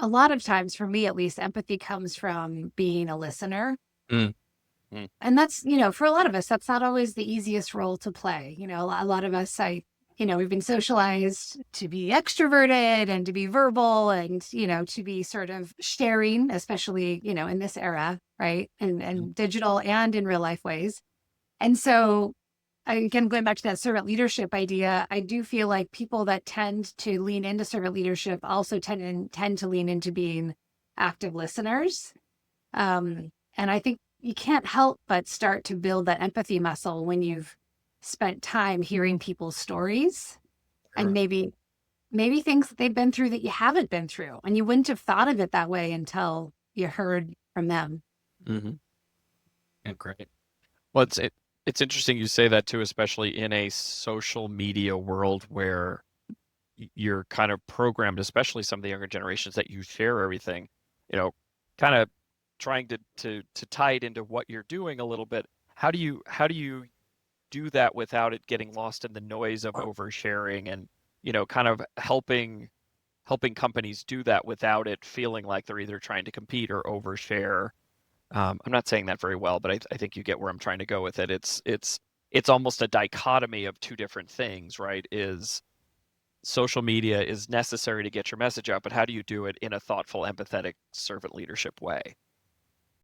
a lot of times, for me at least, empathy comes from being a listener. Mm, mm, And that's, for a lot of us, that's not always the easiest role to play. A lot of us, we've been socialized to be extroverted and to be verbal and, to be sort of sharing, especially, in this era, right? mm, And digital and in real life ways. And so, again, going back to that servant leadership idea, I do feel like people that tend to lean into servant leadership also tend to lean into being active listeners. And I think you can't help but start to build that empathy muscle when you've spent time hearing people's stories and sure. maybe things that they've been through that you haven't been through, and you wouldn't have thought of it that way until you heard from them. Hmm. Yeah, great. Well, it's interesting you say that too, especially in a social media world where you're kind of programmed, especially some of the younger generations, that you share everything, you know, kind of trying to tie it into what you're doing a little bit. How do you do that without it getting lost in the noise of oversharing and, kind of helping companies do that without it feeling like they're either trying to compete or overshare. I'm not saying that very well, but I think you get where I'm trying to go with it. It's almost a dichotomy of two different things, right? Is social media is necessary to get your message out, but how do you do it in a thoughtful, empathetic servant leadership way?